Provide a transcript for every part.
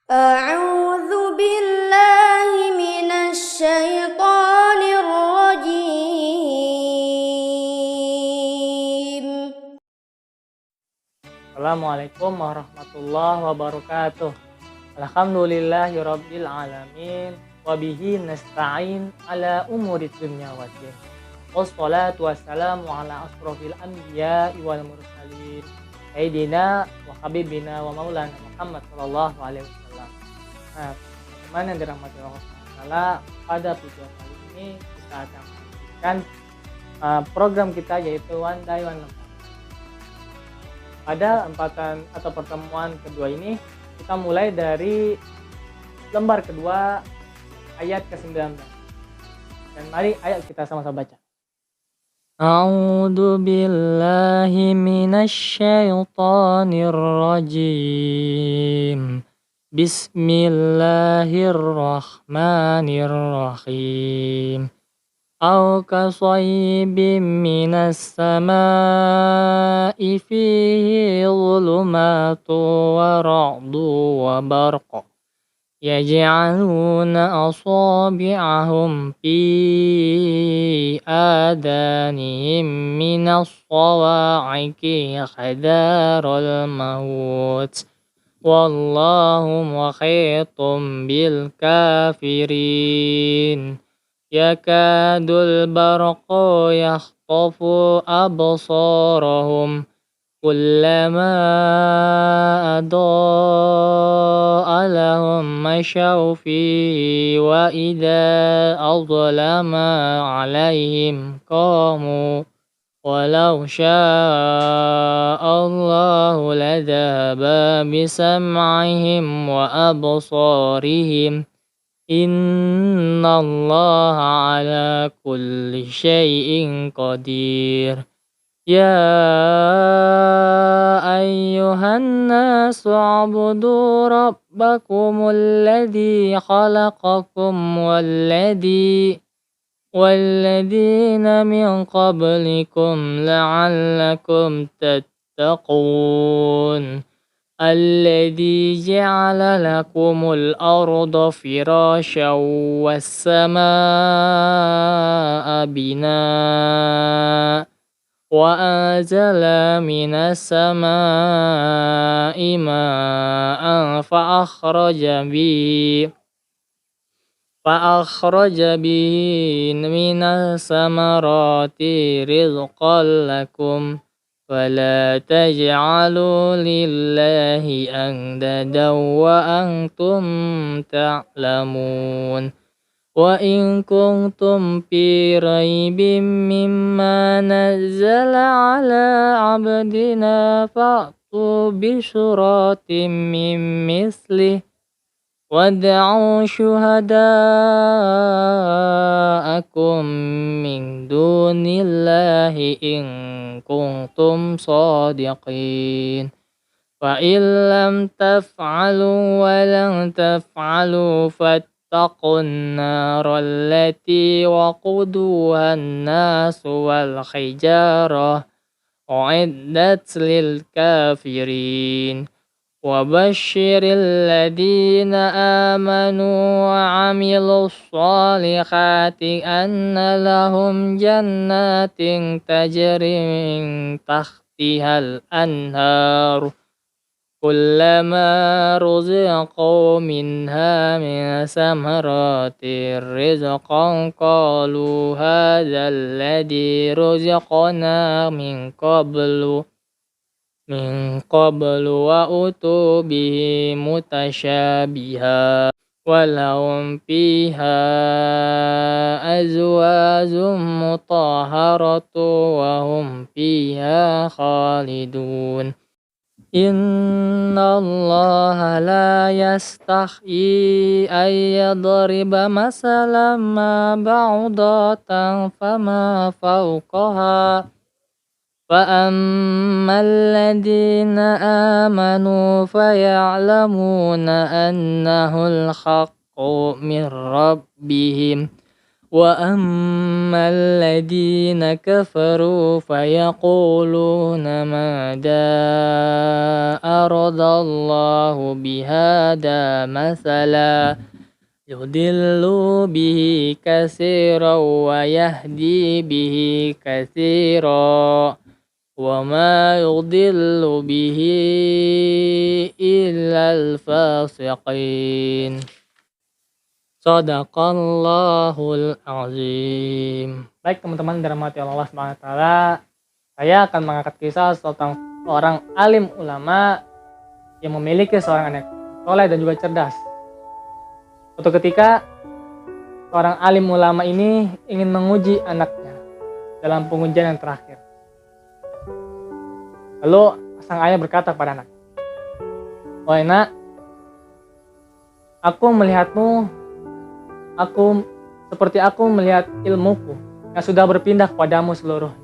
أعوذ بالله من الشيطان الرجيم. Assalamualaikum warahmatullahi wabarakatuh. Alhamdulillahirabbil alamin wa bihi nasta'in ala umurid dunya waddin. Wassalatu wassalamu ala asrofil anbiya'i wal mursalin. Sayyidina wa habibina wa maulana Muhammad sallallahu alaihi wasallam. Nah, teman-teman yang dirahmati Allah Subhanahu, pada video kali ini kita akan melanjutkan program kita yaitu One Day One Lembar. Pada empatan atau pertemuan kedua ini kita mulai dari lembar kedua ayat ke-19. Dan mari ayo kita sama-sama baca. A'udzu billahi minasy syaithanir rajim. Bismillahirrahmanirrahim. Au kasayyibin minas samaa'i fihi dhulumatu wa ra'du wa barq yaj'aluna asabi'ahum fi adanihim minas sawa'iqi hadaral maut wallahu muhitum bil kafirin. Yakadul barqu yakhtafu absarahum kullama adaa lahum mashaw fihi wa idza azlama alaihim qamu walau syaa Allahu ladhaba bisam'ihim wa absarihim innallaha ala kulli syai'in qadir. Ya ayyuhan nasu ubudu rabbakumul ladzi khalaqakum walladzina min qablikum la'allakum tattaqun. الذي جعل لكم الأرض فراشا والسماء بناء وأنزل من السماء ماء فأخرج به من الثمرات رزقا لكم ولا تجعلوا لله أندادا وأنتم تعلمون. وإن كنتم في ريب مما نزل على عبدنا فأتوا بسورة من مثله وادعوا شهداءكم من دون الله إن كنتم صادقين. فإن لم تفعلوا ولن تفعلوا فاتقوا النار التي وقودها الناس والحجارة أعدت للكافرين. وبشر الذين آمنوا وعملوا الصالحات أن لهم جنات تجري من تحتها الأنهار كلما رزقوا منها من ثمرات رزقا قالوا هذا الذي رزقنا من قبل وأتوا به متشابها ولهم فيها أزواج مطهرة وهم فيها خالدون. إن الله لا يستحيي أن يضرب مثلا ما بعوضة فما فوقها فأما الذين آمنوا فيعلمون أنه الحق من ربهم وأما الذين كفروا فيقولون ماذا أراد الله بهذا مثلا يضل به كثيرا ويهدي به كثيرا وما يضل به إلا الفاسقين. Shadaqallahul azim. Baik teman-teman dirahmati Allah Subhanahu wa taala, saya akan mengangkat kisah tentang seorang alim ulama yang memiliki seorang anak soleh dan juga cerdas. Suatu ketika seorang alim ulama ini ingin menguji anaknya dalam pengujian yang terakhir. Lalu sang ayah berkata kepada anak, "Wahai nak, aku melihatmu, seperti aku melihat ilmuku yang sudah berpindah kepadamu seluruhnya.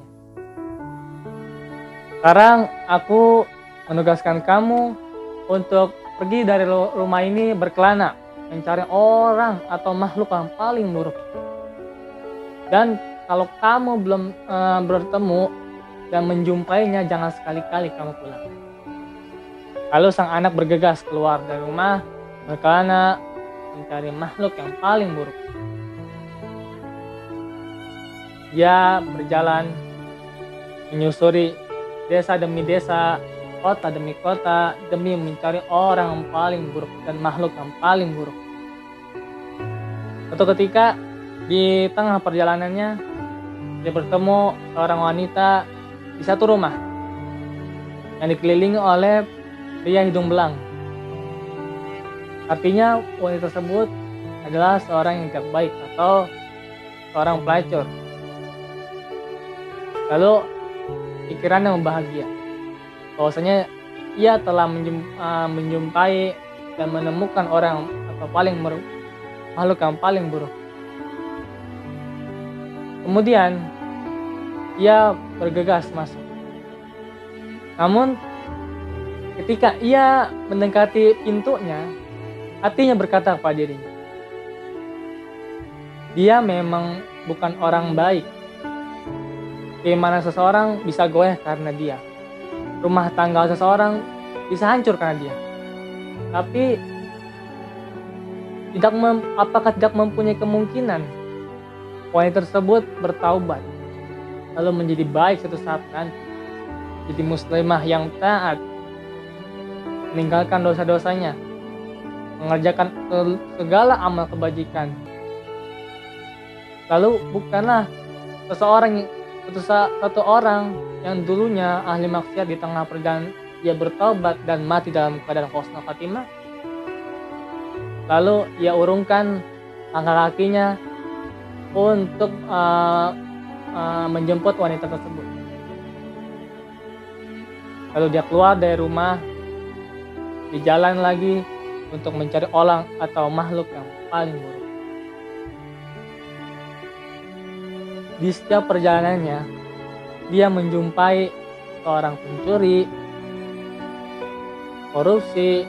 Sekarang aku menugaskan kamu untuk pergi dari rumah ini berkelana, mencari orang atau makhluk yang paling buruk. Dan kalau kamu belum bertemu dan menjumpainya, jangan sekali-kali kamu pulang." Lalu sang anak bergegas keluar dari rumah, berkelana mencari makhluk yang paling buruk. Dia berjalan menyusuri desa demi desa, kota demi kota, demi mencari orang yang paling buruk dan makhluk yang paling buruk. Suatu ketika di tengah perjalanannya, dia bertemu seorang wanita di satu rumah yang dikelilingi oleh pria hidung belang. Artinya wanita tersebut adalah seorang yang tidak baik atau seorang pelacur. Lalu pikirannya membahagia bahwasanya ia telah menjumpai dan menemukan orang atau makhluk yang paling buruk. Kemudian ia bergegas masuk. Namun ketika ia mendekati pintunya, hatinya berkata kepada dirinya, dia memang bukan orang baik. Bagaimana seseorang bisa goyah karena dia? Rumah tangga seseorang bisa hancur karena dia. Tapi apakah tidak mempunyai kemungkinan wanita tersebut bertaubat lalu menjadi baik suatu saat nanti, jadi muslimah yang taat, meninggalkan dosa-dosanya, mengerjakan segala amal kebajikan. Lalu bukanlah satu orang yang dulunya ahli maksiat di tengah perjalanan ia bertobat dan mati dalam keadaan husnul khatimah. Lalu ia urungkan langkah kakinya untuk menjemput wanita tersebut. Lalu dia keluar dari rumah, di jalan lagi untuk mencari orang atau makhluk yang paling buruk. Di setiap perjalanannya, dia menjumpai seorang pencuri, korupsi,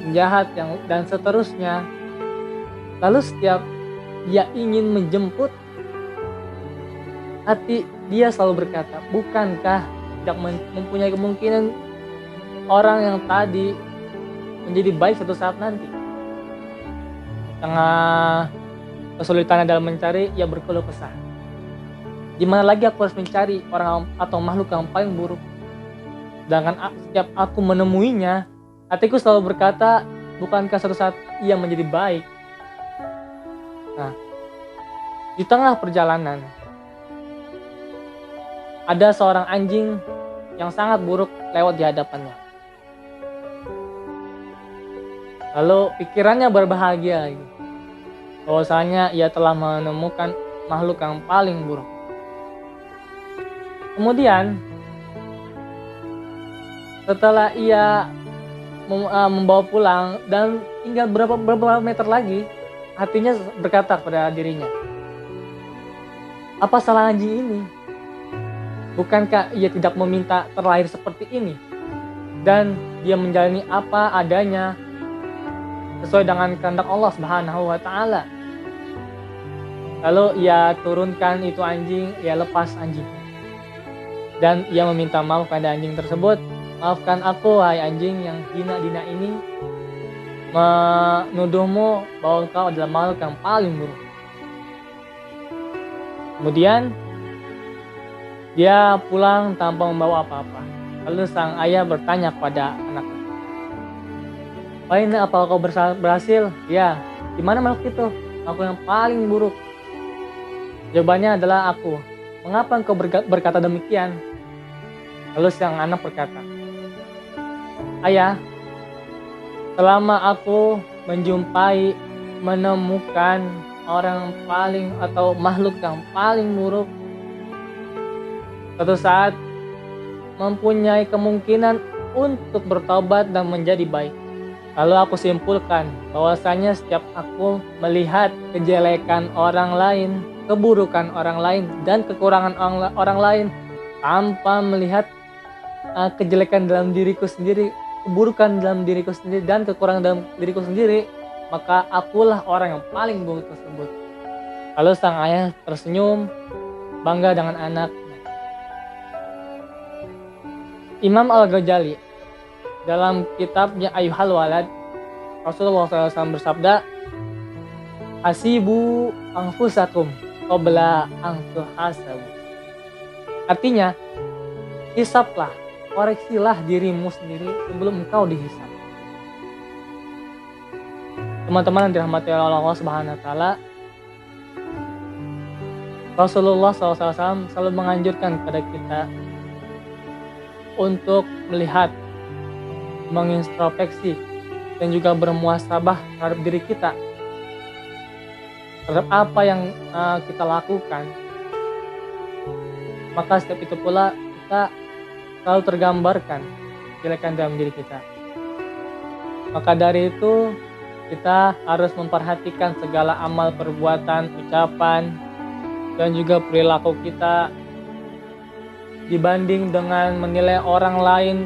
penjahat dan seterusnya. Lalu setiap dia ingin menjemput, hati dia selalu berkata, bukankah tidak mempunyai kemungkinan orang yang tadi menjadi baik suatu saat nanti? Di tengah kesulitannya dalam mencari, ia berkeluh kesah. Di mana lagi aku harus mencari orang atau makhluk yang paling buruk? Sedangkan setiap aku menemuinya, hatiku selalu berkata, bukankah suatu saat ia menjadi baik? Nah, di tengah perjalanan, ada seorang anjing yang sangat buruk lewat di hadapannya. Lalu pikirannya berbahagia lagi, bahwasanya ia telah menemukan makhluk yang paling buruk. Kemudian setelah ia membawa pulang dan tinggal beberapa meter lagi, hatinya berkata kepada dirinya, apa salah anjing ini? Bukankah ia tidak meminta terlahir seperti ini? Dan dia menjalani apa adanya sesuai dengan kehendak Allah Subhanahu wa taala. Lalu ia turunkan itu anjing, ia lepas anjing. Dan ia meminta maaf pada anjing tersebut. Maafkan aku, hai anjing yang hina-dina ini, menuduhmu bahwa engkau adalah makhluk yang paling buruk. Kemudian dia pulang tanpa membawa apa-apa. Lalu sang ayah bertanya kepada anaknya, "Waina, apa kau berhasil?" "Ya." "Di mana makhluk itu?" "Makhluk yang paling buruk." Jawabannya adalah aku. "Mengapa engkau berkata demikian?" Lalu sang anak berkata, "Ayah, selama aku menemukan orang paling atau makhluk yang paling buruk, suatu saat mempunyai kemungkinan untuk bertobat dan menjadi baik. Lalu aku simpulkan bahwasanya setiap aku melihat kejelekan orang lain, keburukan orang lain, dan kekurangan orang lain tanpa melihat kejelekan dalam diriku sendiri, keburukan dalam diriku sendiri, dan kekurangan dalam diriku sendiri, maka akulah orang yang paling buruk tersebut." Lalu sang ayah tersenyum bangga dengan anaknya. Imam Al-Ghazali dalam kitabnya Ayyuhal Walad, Rasulullah SAW bersabda, "Hasibu anfusakum qabla an tuhasabu." Artinya, hisaplah, koreksilah dirimu sendiri sebelum engkau dihisap. Teman-teman yang dirahmati oleh Allah Subhanahu wa taala, Rasulullah SAW selalu menganjurkan kepada kita untuk melihat, mengintrospeksi, dan juga bermuhasabah terhadap diri kita, terhadap apa yang kita lakukan. Maka setiap itu pula kita selalu tergambarkan kejelekan dalam diri kita. Maka dari itu kita harus memperhatikan segala amal perbuatan, ucapan, dan juga perilaku kita dibanding dengan menilai orang lain,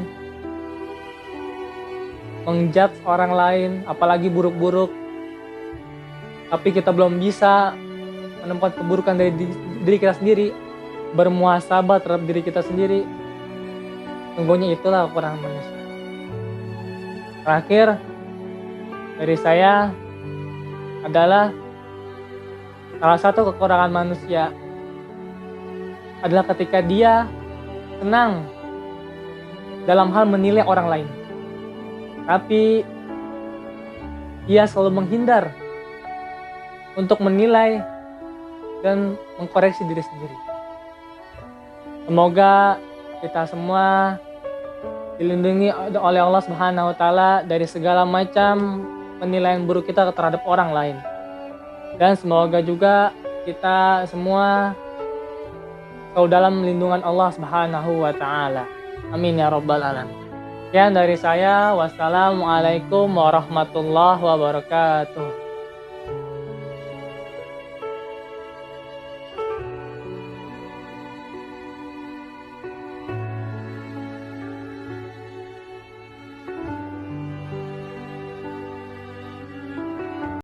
mengjudge orang lain, apalagi buruk-buruk. Tapi kita belum bisa menemukan keburukan dari diri kita sendiri, bermuhasabah terhadap diri kita sendiri. Sungguhnya itulah kekurangan manusia. Terakhir dari saya adalah salah satu kekurangan manusia adalah ketika dia senang dalam hal menilai orang lain, tapi dia selalu menghindar untuk menilai dan mengkoreksi diri sendiri. Semoga kita semua dilindungi oleh Allah Subhanahu wa taala dari segala macam penilaian buruk kita terhadap orang lain. Dan semoga juga kita semua selalu dalam lindungan Allah Subhanahu wa taala. Amin ya rabbal alamin. Sekian dari saya. Wassalamualaikum warahmatullahi wabarakatuh.